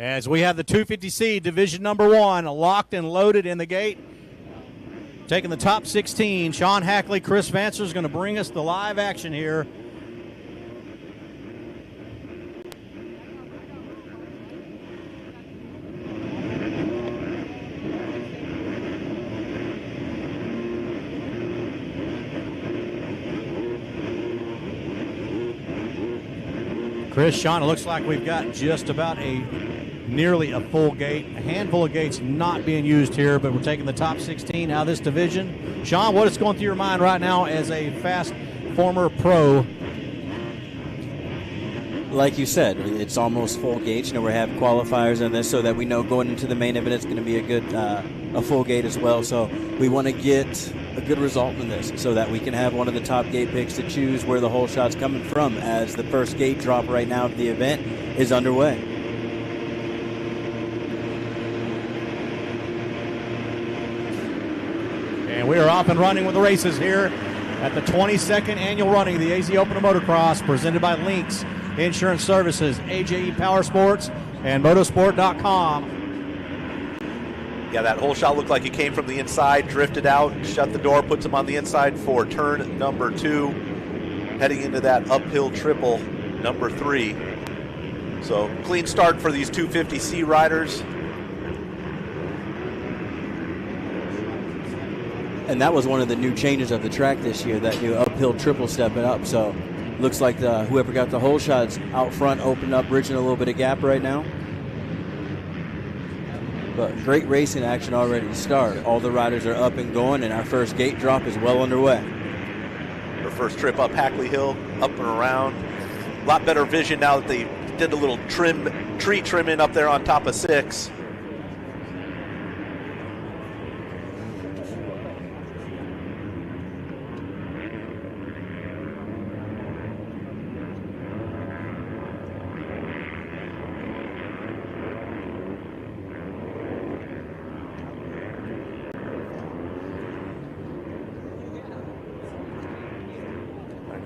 As we have the 250C Division number 1 locked and loaded in the gate. Taking the top 16, Sean Hackley, Chris Vancer is going to bring us the live action here. Chris, Sean, it looks like we've got just about nearly a full gate. A handful of gates not being used here, but we're taking the top 16 out of this division. Sean, what is going through your mind right now as a fast former pro? Like you said, it's almost full gate. You know, we have qualifiers in this so that we know going into the main event it's going to be a full gate as well. So we want to get a good result in this so that we can have one of the top gate picks to choose where the whole shot's coming from, as the first gate drop right now of the event is underway. And we are off and running with the races here at the 22nd annual running of the AZ Open of Motocross, presented by Lynx Insurance Services, AJE Power Sports, and motosport.com. Yeah, that whole shot looked like it came from the inside, drifted out, shut the door, puts him on the inside for turn number 2, heading into that uphill triple number 3. So clean start for these 250C riders. And that was one of the new changes of the track this year, that new uphill triple stepping up. So looks like whoever got the whole shots out front opened up, bridging a little bit of gap right now. But great racing action already to start. All the riders are up and going, and our first gate drop is well underway. Their first trip up Hackley Hill, up and around. A lot better vision now that they did a little tree trimming up there on top of 6.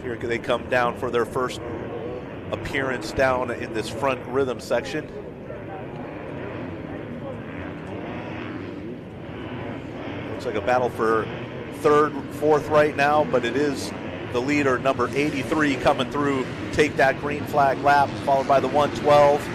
Here they come down for their first appearance down in this front rhythm section. Looks like a battle for 3rd, 4th right now, but it is the leader, number 83, coming through, take that green flag lap, followed by the 112.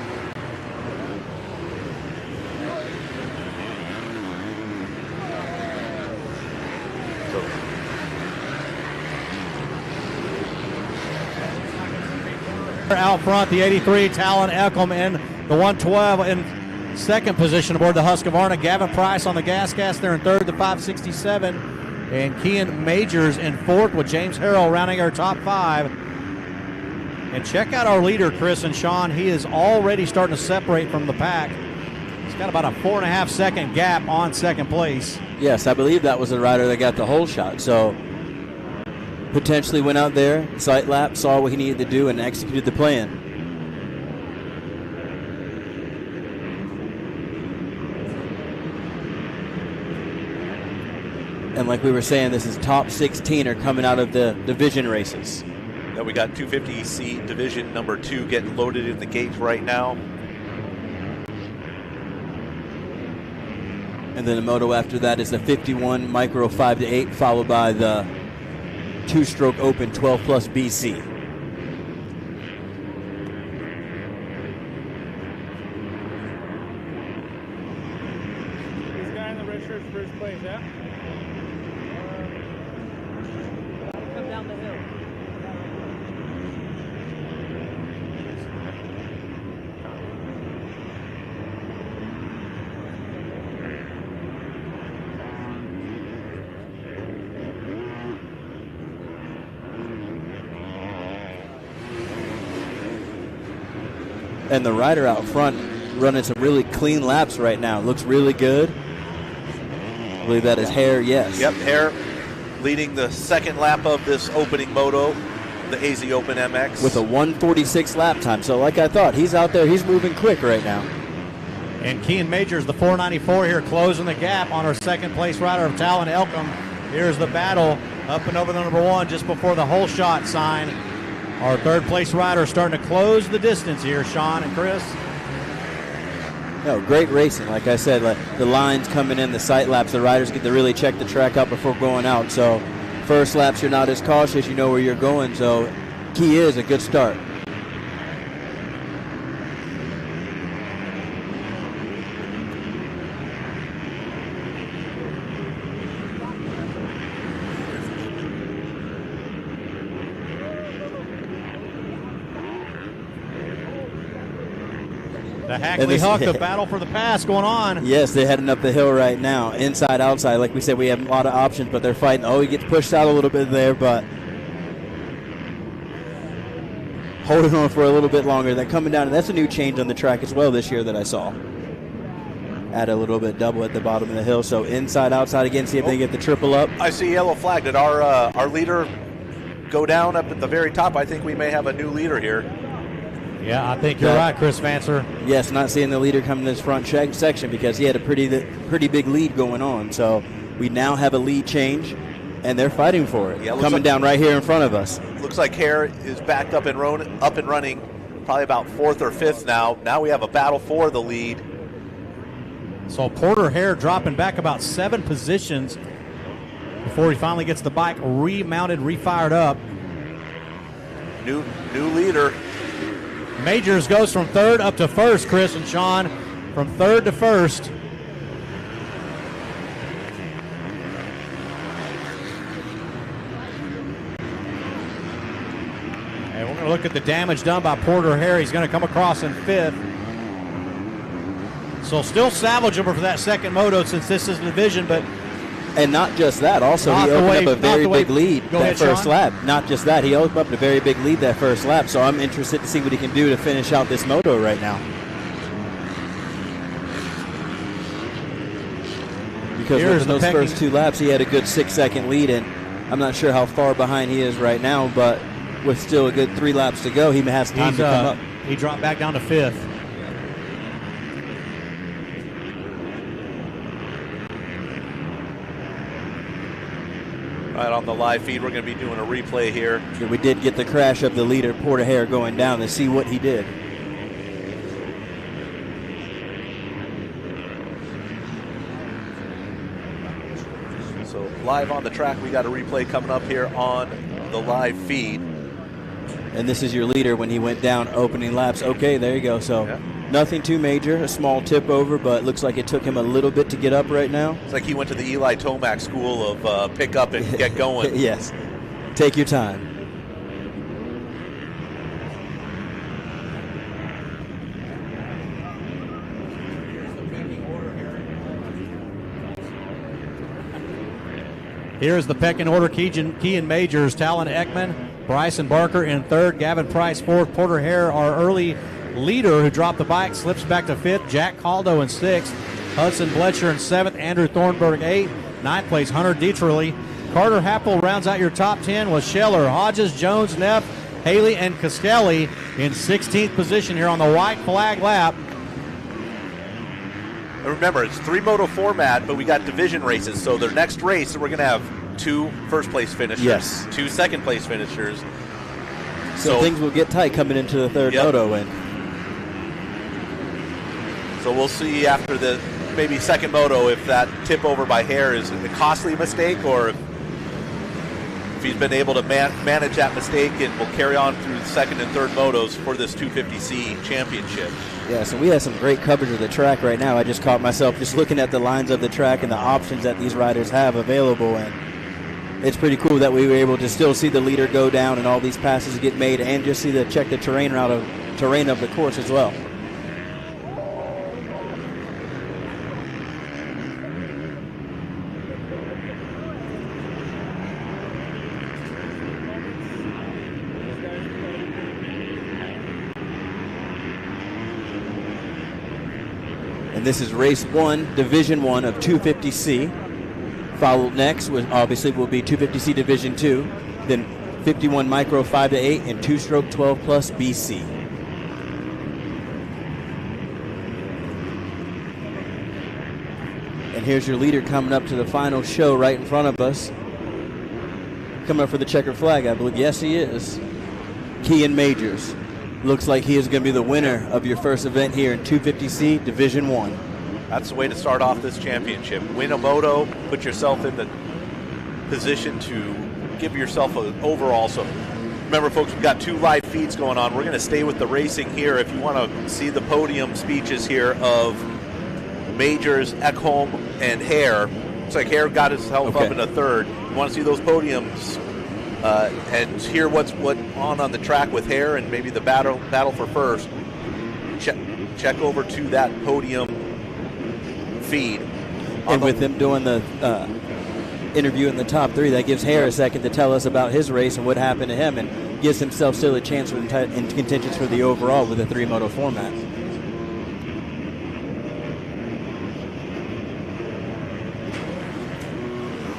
Out front, the 83, Talon Eckham, and the 112 in second position aboard the Husqvarna. Gavin Price on the gas there in 3rd, the 567. And Kean Majors in 4th with James Harrell rounding our top 5. And check out our leader, Chris and Sean. He is already starting to separate from the pack. He's got about a 4.5 second gap on second place. Yes, I believe that was the rider that got the whole shot. So potentially went out there, sight lap, saw what he needed to do, and executed the plan. And like we were saying, this is top 16 are coming out of the division races. Now we got 250C Division number 2 getting loaded in the gate right now. And then the moto after that is the 51 Micro 5-8, followed by the 2-stroke open 12 plus BC. This guy in the red shirt first place, yeah? Come down the hill. And the rider out front running some really clean laps right now. Looks really good. I believe that is Hare, yes. Yep, Hare leading the second lap of this opening moto, the AZ Open MX. With a 1:46 lap time. So like I thought, he's out there, he's moving quick right now. And Kean Majors, the 494 here, closing the gap on our second place rider of Talon Elkham. Here's the battle up and over the number 1 just before the whole shot sign. Our 3rd place rider starting to close the distance here, Sean and Chris. No, great racing. Like I said, the lines coming in, the sight laps, the riders get to really check the track out before going out. So first laps, you're not as cautious. You know where you're going. So key is a good start. The Hackley Huck, the battle for the pass going on. Yes, they're heading up the hill right now. Inside, outside. Like we said, we have a lot of options, but they're fighting. Oh, he gets pushed out a little bit there, but holding on for a little bit longer. They're coming down, and that's a new change on the track as well this year that I saw. Add a little bit double at the bottom of the hill. So inside, outside again, see if they get the triple up. I see yellow flag. Did our leader go down up at the very top? I think we may have a new leader here. Yeah, I think you're right, Chris Vancer. Yes, not seeing the leader come in this front section because he had a pretty big lead going on. So we now have a lead change, and they're fighting for it. Yeah, coming down right here in front of us. Looks like Hare is back up and running, probably about 4th or 5th now. Now we have a battle for the lead. So Porter Hare dropping back about 7 positions before he finally gets the bike remounted, refired up. New leader. Majors goes from 3rd up to 1st, Chris and Sean, from 3rd to 1st. And we're going to look at the damage done by Porter Hare. He's going to come across in 5th. So still salvageable for that second moto since this is a division, but... And not just that, also he opened up a very big lead that first lap. Not just that, he opened up a very big lead that first lap, so I'm interested to see what he can do to finish out this moto right now. Because within those first 2 laps, he had a good 6-second lead, and I'm not sure how far behind he is right now, but with still a good 3 laps to go, he has time to come up. He dropped back down to 5th. Right on the live feed, we're going to be doing a replay here. Yeah, we did get the crash of the leader, Porter Hare, going down to see what he did. So live on the track, we got a replay coming up here on the live feed. And this is your leader when he went down opening laps. Okay, there you go. So nothing too major, a small tip over, but looks like it took him a little bit to get up right now. It's like he went to the Eli Tomac school of pick up and get going. Yes, take your time. Here's the pecking order. Key and Majors, Talon Ekman, Bryson Barker in 3rd, Gavin Price 4th, Porter Hare, our early leader who dropped the bike, slips back to 5th, Jack Caldo in 6th, Hudson Bletcher in 7th, Andrew Thornburg 8th, 9th place Hunter Dietrich. Carter Happel rounds out your top 10 with Scheller, Hodges, Jones, Neff, Haley, and Castelli in 16th position here on the white flag lap. And remember, it's 3-moto format, but we got division races. So their next race, we're going to have 2 first-place finishers, 2 second-place finishers. So things will get tight coming into the 3rd moto win. So we'll see after the maybe second moto if that tip over by Hare is a costly mistake or if he's been able to manage that mistake and will carry on through the second and third motos for this 250C championship. Yeah, so we have some great coverage of the track right now. I just caught myself just looking at the lines of the track and the options that these riders have available, and it's pretty cool that we were able to still see the leader go down and all these passes get made and just see check the terrain of the course as well. And this is race 1, Division 1 of 250C. Followed next obviously will be 250C Division 2, then 51 Micro 5 to 8, and 2-stroke 12 plus BC. And here's your leader coming up to the final show right in front of us. Coming up for the checkered flag, I believe. Yes, he is. Kean Majors. looks like he is going to be the winner of your first event here in 250C Division 1. That's the way to start off this championship. Win a moto, put yourself in the position to give yourself an overall. So remember, folks, we've got 2 live feeds going on. We're going to stay with the racing here. If you want to see the podium speeches here of Majors, Ekholm, and Hare, looks like Hare got himself up in a third. You want to see those podiums and hear what's on the track with Hare and maybe the battle for first. Check over to that podium feed. And with them doing the interview in the top 3, that gives Hare a second to tell us about his race and what happened to him, and gives himself still a chance in contentions for the overall with a 3-moto format.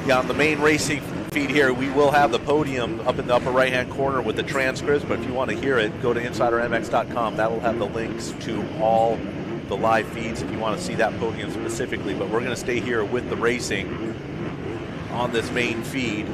Yeah, on the main racing feed here, we will have the podium up in the upper right-hand corner with the transcripts, but if you want to hear it, go to InsiderMX.com. That will have the links to all the live feeds if you want to see that podium specifically, but we're going to stay here with the racing on this main feed.